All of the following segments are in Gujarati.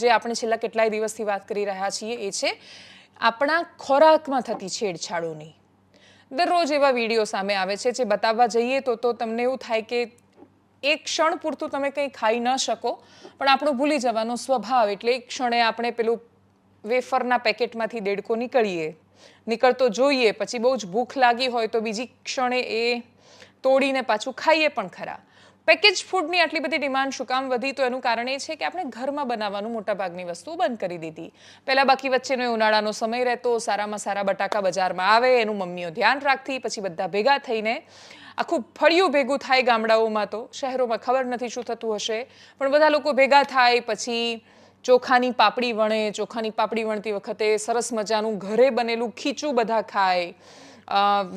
જે આપણે છેલ્લા કેટલાય દિવસથી વાત કરી રહ્યા છીએ એ છે આપણા ખોરાકમાં થતી છેડછાડોની. દરરોજ એવા વિડીયો સામે આવે છે જે બતાવવા જઈએ તો તમને એવું થાય કે એક ક્ષણ પૂરતું તમે કંઈ ખાઈ ન શકો, પણ આપણો ભૂલી જવાનો સ્વભાવ એટલે એક ક્ષણે આપણે પેલું વેફરના પેકેટમાંથી દેડકો નીકળતો જોઈએ, પછી બહુ જ ભૂખ લાગી હોય તો બીજી ક્ષણે એ તોડીને પાછું ખાઈએ પણ ખરા. પેકેજ ફૂડની આટલી બધી ડિમાન્ડ શું કામ વધી? તો એનું કારણ એ છે કે આપણે ઘરમાં બનાવવાનું મોટાભાગની વસ્તુઓ બંધ કરી દીધી. પહેલાં બાકી વચ્ચેનો ઉનાળાનો સમય રહેતો, સારામાં સારા બટાકા બજારમાં આવે, એનું મમ્મીઓ ધ્યાન રાખતી, પછી બધા ભેગા થઈને આખું ફળિયું ભેગું થાય. ગામડાઓમાં તો, શહેરોમાં ખબર નથી શું થતું હશે, પણ બધા લોકો ભેગા થાય, પછી ચોખાની પાપડી વણે. ચોખાની પાપડી વણતી વખતે સરસ મજાનું ઘરે બનેલું ખીચું બધા ખાય,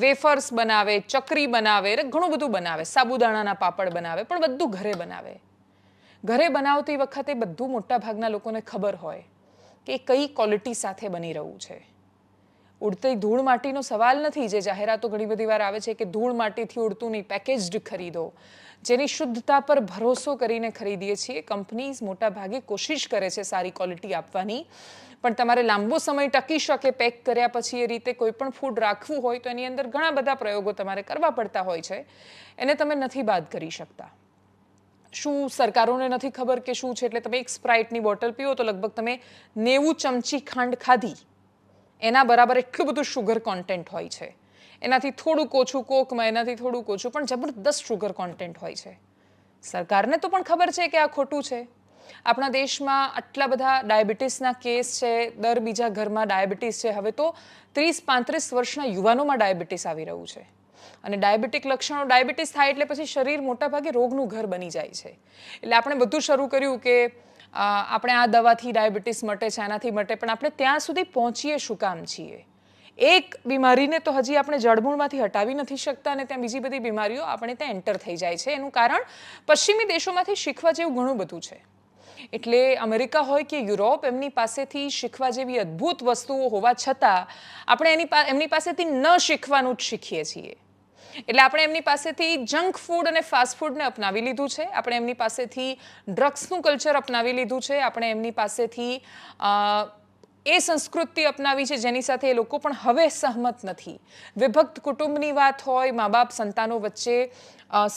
વેફર્સ બનાવે, ચકરી બનાવે, ઘણું બધું બનાવે, સાબુદાણાના પાપડ બનાવે, પણ બધું ઘરે બનાવે. ઘરે બનાવતી વખતે બધું મોટાભાગના લોકોને ખબર હોય કે કઈ ક્વોલિટી સાથે બની રહ્યું છે. ઉડતી ધૂળ માટીનો સવાલ નથી. જે જાહેરાતો ઘણી બધી વાર આવે છે કે ધૂળ માટીથી ઉડતું નહીં, પેકેજ્ડ ખરીદો, જેની શુદ્ધતા પર ભરોસો કરીને ખરીદીએ છીએ. કંપનીઝ મોટાભાગે કોશિશ કરે છે સારી ક્વોલિટી આપવાની, પણ તમારે લાંબો સમય ટકી શકે પેક કર્યા પછી એ રીતે કોઈ પણ ફૂડ રાખવું હોય તો એની અંદર ઘણા બધા પ્રયોગો તમારે કરવા પડતા હોય છે. એને તમે નથી બાદ કરી શકતા. શું સરકારોને નથી ખબર કે શું છે? એટલે તમે એક સ્પ્રાઇટની બોટલ પીવો તો લગભગ તમે 90 ચમચી ખાંડ ખાધી, એના બરાબર એટલું બધું શુગર કોન્ટેન્ટ હોય છે. એનાથી થોડુંક ઓછું કોકમાં, એનાથી થોડુંક ઓછું, પણ જબરદસ્ત શુગર કોન્ટેન્ટ હોય છે. સરકારને તો પણ ખબર છે કે આ ખોટું છે. આપણા દેશમાં આટલા બધા ડાયાબિટીસના કેસ છે, દર બીજા ઘરમાં ડાયાબિટીસ છે. હવે તો 30-35 વર્ષના યુવાનોમાં ડાયાબિટીસ આવી રહ્યું છે. અને ડાયાબિટીક લક્ષણો, ડાયાબિટીસ થાય એટલે પછી શરીર મોટાભાગે રોગનું ઘર બની જાય છે. એટલે આપણે બધું શરૂ કર્યું કે આપણે આ દવાથી ડાયાબિટીસ મટે છે, આનાથી મટે, પણ આપણે ત્યાં સુધી પહોંચીએ શું કામ છીએ? એક બીમારીને તો હજી આપણે જડમૂળમાંથી હટાવી નથી શકતા, અને ત્યાં બીજી બધી બીમારીઓ આપણે ત્યાં એન્ટર થઈ જાય છે. એનું કારણ પશ્ચિમી દેશોમાંથી શીખવા જેવું ઘણું બધું છે. એટલે અમેરિકા હોય કે યુરોપ, એમની પાસેથી શીખવા જેવી અદ્ભુત વસ્તુઓ હોવા છતાં આપણે એમની પાસેથી ન શીખવાનું જ શીખીએ છીએ. એટલે આપણે એમની પાસેથી જંક ફૂડ અને ફાસ્ટ ફૂડને અપનાવી લીધું છે. આપણે એમની પાસેથી ડ્રગ્સનું કલ્ચર અપનાવી લીધું છે. આપણે એમની પાસેથી એ સંસ્કૃતિ અપનાવી છે જેની સાથે એ લોકો પણ હવે સહમત નથી. વિભક્ત કુટુંબની વાત હોય, મા બાપ સંતાનો વચ્ચે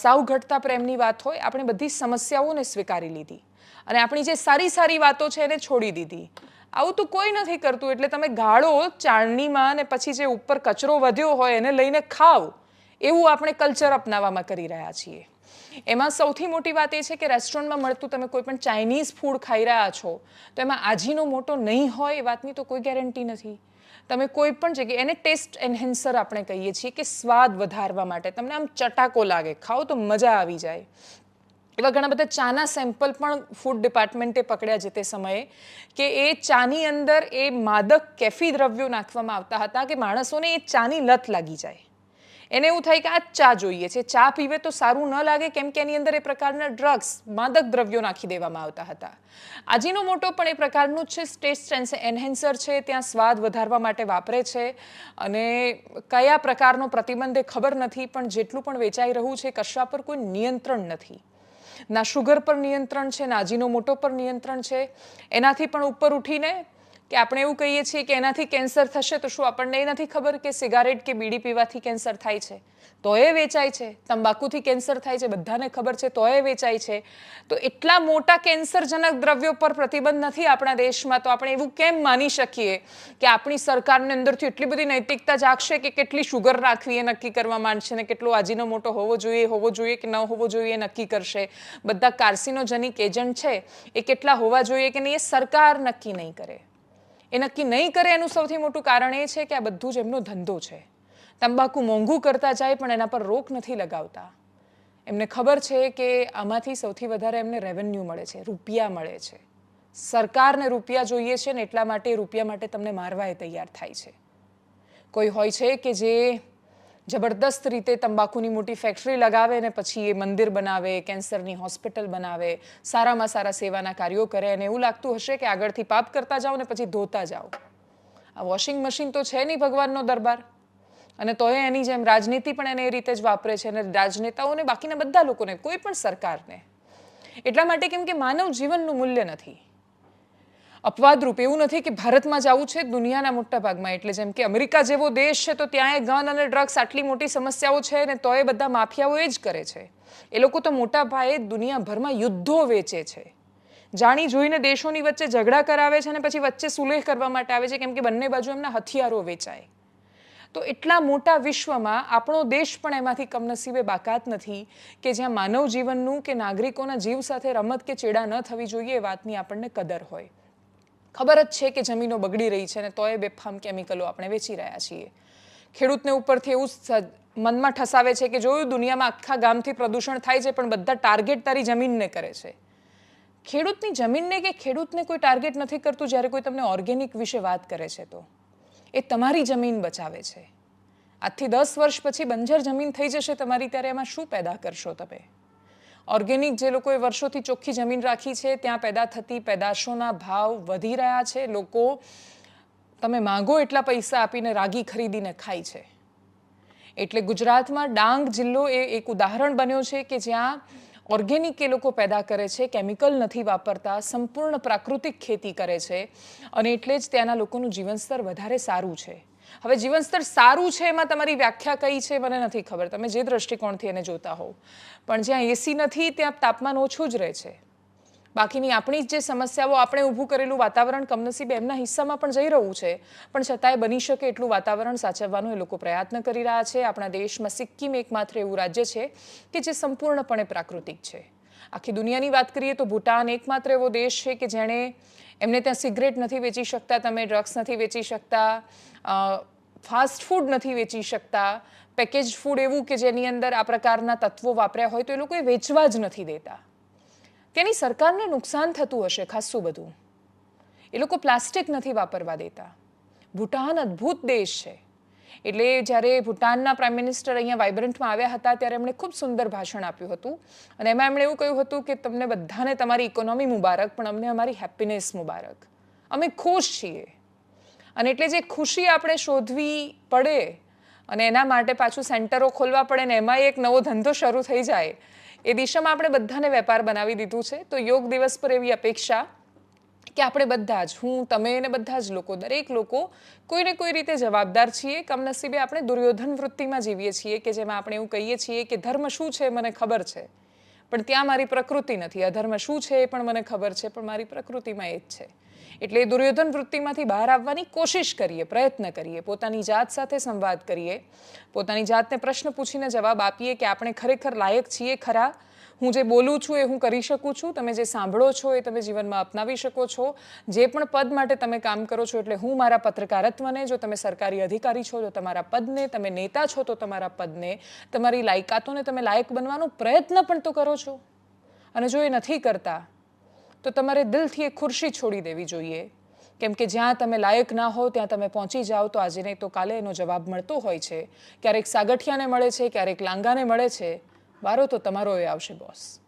સાવ ઘટતા પ્રેમની વાત હોય, આપણે બધી સમસ્યાઓને સ્વીકારી લીધી અને આપણી જે સારી સારી વાતો છે એને છોડી દીધી. આવું તો કોઈ નથી કરતું. એટલે તમે ગાળો ચાળણીમાં અને પછી જે ઉપર કચરો વધ્યો હોય એને લઈને ખાવ, એવું આપણે કલ્ચર અપનાવવામાં કરી રહ્યા છીએ. એમાં સૌથી મોટી વાત એ છે કે રેસ્ટોરન્ટમાં મળતું તમે કોઈ પણ ચાઇનીઝ ફૂડ ખાઈ રહ્યા છો તો એમાં આજીનોમોટો નહીં હોય એ વાતની તો કોઈ ગેરંટી નથી. તમે કોઈ પણ જગ્યાએ એને ટેસ્ટ એન્હેન્સર આપણે કહીએ છીએ કે સ્વાદ વધારવા માટે તમને આમ ચટાકો લાગે, ખાઓ તો મજા આવી જાય. એવા ઘણા બધા ચાના સેમ્પલ પણ ફૂડ ડિપાર્ટમેન્ટે પકડ્યા જે તે સમયે, કે એ ચાની અંદર એ માદક કેફી દ્રવ્યો નાખવામાં આવતા હતા કે માણસોને એ ચાની લત લાગી જાય. એને એવું થાય કે આ ચા જોઈએ છે, ચા પીવે તો સારું ન લાગે કેમ કે એની અંદર એ પ્રકારના ડ્રગ્સ, માદક દ્રવ્યો નાખી દેવામાં આવતા હતા. આજીનોમોટો પણ એ પ્રકારનું જ છે, ટેસ્ટ એન્હેન્સર છે, ત્યાં સ્વાદ વધારવા માટે વાપરે છે. અને કયા પ્રકારનો પ્રતિબંધ એ ખબર નથી, પણ જેટલું પણ વેચાઈ રહ્યું છે કશા પર કોઈ નિયંત્રણ નથી. ના શુગર પર નિયંત્રણ છે, ના આજીનોમોટો પર નિયંત્રણ છે. એનાથી પણ ઉપર ઉઠીને કે આપણે એવું કહીએ છીએ કે એનાથી કેન્સર થશે, તો શું આપણને એ નથી ખબર કે સિગારેટ કે બીડી પીવાથી કેન્સર થાય છે? તો એ વેચાય છે. તંબાકુથી કેન્સર થાય છે, બધાને ખબર છે, તો એ વેચાય છે. તો એટલા મોટા કેન્સરજનક દ્રવ્યો પર પ્રતિબંધ નથી આપણા દેશમાં, તો આપણે એવું કેમ માની શકીએ કે આપણી સરકારને અંદરથી એટલી બધી નૈતિકતા જાગશે કે કેટલી શુગર રાખવી એ નક્કી કરવા માંડશે ને કેટલો આજીનોમોટો હોવો જોઈએ કે ન હોવો જોઈએ એ નક્કી કરશે. બધા કાર્સિનોજેનિક એજન્ટ છે એ કેટલા હોવા જોઈએ કે નહીં એ સરકાર નક્કી નહીં કરે. એ નક્કી નહીં કરે એનું સૌથી મોટું કારણ એ છે કે આ બધું જ એમનો ધંધો છે. તંબાકુ મોંઘું કરતા જાય પણ એના પર રોક નથી લગાવતા. એમને ખબર છે કે આમાંથી સૌથી વધારે એમને રેવન્યુ મળે છે, રૂપિયા મળે છે. સરકારને રૂપિયા જોઈએ છે ને એટલા માટે રૂપિયા માટે તમને મારવા એ તૈયાર થાય છે. કોઈ હોય છે કે જે જબરદસ્ત રીતે તંબાકુની મોટી ફેક્ટરી લગાવે ને પછી એ મંદિર બનાવે, કેન્સરની હોસ્પિટલ બનાવે, સારામાં સારા સેવાના કાર્યો કરે અને એવું લાગતું હશે કે આગળથી પાપ કરતા જાઓ ને પછી ધોતા જાઓ. આ વોશિંગ મશીન તો છે નહીં ભગવાનનો દરબાર. અને તોય એની જેમ રાજનીતિ પણ એને એ રીતે જ વાપરે છે. અને રાજનેતાઓને, બાકીના બધા લોકોને, કોઈ પણ સરકારને. એટલા માટે કેમ કે માનવ જીવનનું મૂલ્ય નથી. અપવાદરૂપ એવું નથી કે ભારતમાં જ આવું છે, દુનિયાના મોટા ભાગમાં. એટલે જેમ કે અમેરિકા જેવો દેશ છે તો ત્યાં ગન અને ડ્રગ્સ આટલી મોટી સમસ્યાઓ છે ને તોય બધા માફિયાઓ એ જ કરે છે. એ લોકો તો મોટા પાયે દુનિયાભરમાં યુદ્ધો વેચે છે, જાણી જોઈને દેશોની વચ્ચે ઝઘડા કરાવે છે અને પછી વચ્ચે સુલેહ કરવા માટે આવે છે, કેમ કે બંને બાજુ એમના હથિયારો વેચાય. તો એટલા મોટા વિશ્વમાં આપણો દેશ પણ એમાંથી કમનસીબે બાકાત નથી કે જ્યાં માનવ જીવનનું કે નાગરિકોના જીવ સાથે રમત કે ચેડા ન થવી જોઈએ એ વાતની આપણને કદર હોય. ખબર જ છે કે જમીનો બગડી રહી છે ને તોય બેફામ કેમિકલો આપણે વેચી રહ્યા છીએ. ખેડૂતને ઉપરથી એવું મનમાં ઠસાવે છે કે જોયું દુનિયામાં આખા ગામથી પ્રદૂષણ થાય છે પણ બધા ટાર્ગેટ તારી જમીનને કરે છે. ખેડૂતની જમીનને કે ખેડૂતને કોઈ ટાર્ગેટ નથી કરતું જ્યારે કોઈ તમને ઓર્ગેનિક વિશે વાત કરે છે તો એ તમારી જમીન બચાવે છે. આજથી 10 વર્ષ પછી બંજર જમીન થઈ જશે તમારી, ત્યારે એમાં શું પેદા કરશો તમે? ઓર્ગેનિક જે લોકોએ વર્ષોથી ચોખ્ખી જમીન રાખી છે ત્યાં પેદા થતી પેદાશોના ભાવ વધી રહ્યા છે. લોકો તમે માંગો એટલા પૈસા આપીને રાગી ખરીદીને ખાય છે. એટલે ગુજરાતમાં ડાંગ જિલ્લો એ એક ઉદાહરણ બન્યો છે કે જ્યાં ઓર્ગેનિક એ લોકો પેદા કરે છે, કેમિકલ નથી વાપરતા, સંપૂર્ણ પ્રાકૃતિક ખેતી કરે છે અને એટલે જ ત્યાંના લોકોનું જીવનસ્તર વધારે સારું છે. હવે જીવનસ્તર સારું છે એમાં તમારી વ્યાખ્યા કઈ છે મને નથી ખબર, તમે જે દ્રષ્ટિકોણથી એને જોતા હોવ, પણ જ્યાં એસી નથી ત્યાં તાપમાન ઓછું જ રહે છે. બાકીની આપણી જે સમસ્યાઓ, આપણે ઊભું કરેલું વાતાવરણ કમનસીબે એમના હિસ્સામાં પણ જઈ રહ્યું છે, પણ છતાંય બની શકે એટલું વાતાવરણ સાચવવાનો એ લોકો પ્રયત્ન કરી રહ્યા છે. આપણા દેશમાં સિક્કિમ એકમાત્ર એવું રાજ્ય છે કે જે સંપૂર્ણપણે પ્રાકૃતિક છે. આખી દુનિયાની વાત કરીએ તો ભૂટાન એકમાત્ર એવો દેશ છે કે જેણે, એમને ત્યાં સિગરેટ નથી વેચી શકતા તમે, ડ્રગ્સ નથી વેચી શકતા, ફાસ્ટ ફૂડ નથી વેચી શકતા, પેકેજ ફૂડ એવું કે જેની અંદર આ પ્રકારના તત્વો વાપર્યા હોય તો એ લોકો એ વેચવા જ નથી દેતા. તેની સરકારને નુકસાન થતું હશે ખાસું બધું. એ લોકો પ્લાસ્ટિક નથી વાપરવા દેતા. ભૂટાન અદ્ભુત દેશ છે. એટલે જ્યારે ભૂટાનના પ્રાઇમ મિનિસ્ટર અહીંયા વાઇબ્રન્ટમાં આવ્યા હતા ત્યારે એમણે ખૂબ સુંદર ભાષણ આપ્યું હતું અને એમાં એમણે એવું કહ્યું હતું કે તમને બધાને તમારી ઇકોનોમી મુબારક, પણ અમને અમારી હેપીનેસ મુબારક. અમે ખુશ છીએ. અને એટલે જે ખુશી આપણે શોધવી પડે અને એના માટે પાછું સેન્ટરો ખોલવા પડે ને એમાં એક નવો ધંધો શરૂ થઈ જાય, એ દિશામાં આપણે બધાને વેપાર બનાવી દીધું છે. તો યોગ દિવસ પર એવી અપેક્ષા કે આપણે બધા જ, હું, તમે અને બધા જ લોકો, દરેક લોકો કોઈને કોઈ રીતે જવાબદાર છીએ. કમનસીબે આપણે દુર્યોધન વૃત્તિમાં જીવીએ છીએ કે જેમાં આપણે એવું કહીએ છીએ કે ધર્મ શું છે મને ખબર છે પણ ત્યાં મારી પ્રકૃતિ નથી, અધર્મ શું છે એ પણ મને ખબર છે પણ મારી પ્રકૃતિમાં એ જ છે. એટલે દુર્યોધન વૃત્તિમાંથી બહાર આવવાની કોશિશ કરીએ, પ્રયત્ન કરીએ, પોતાની જાત સાથે સંવાદ કરીએ, પોતાની જાતને પ્રશ્ન પૂછીને જવાબ આપીએ કે આપણે ખરેખર લાયક છીએ ખરા? હું જે બોલું છું એ હું કરી શકું છું? તમે જે સાંભળો છો એ તમે જીવનમાં અપનાવી શકો છો? જે પણ પદ માટે તમે કામ કરો છો, એટલે હું મારા પત્રકારત્વને, જો તમે સરકારી અધિકારી છો તો તમારા પદને, તમે નેતા છો તો તમારા પદને, તમારી લાયકાતોને તમે લાયક બનવાનો પ્રયત્ન પણ તો કરો છો. અને જો એ નથી કરતા તો તમારે દિલથી એ ખુરશી છોડી દેવી જોઈએ, કેમ કે જ્યાં તમે લાયક ના હો ત્યાં તમે પહોંચી જાઓ તો આજે નહીં તો કાલે એનો જવાબ મળતો હોય છે. ક્યારેક સાગઠિયાને મળે છે, ક્યારેક લાંગાને મળે છે. વારો તો તમારો એ આવશે બોસ.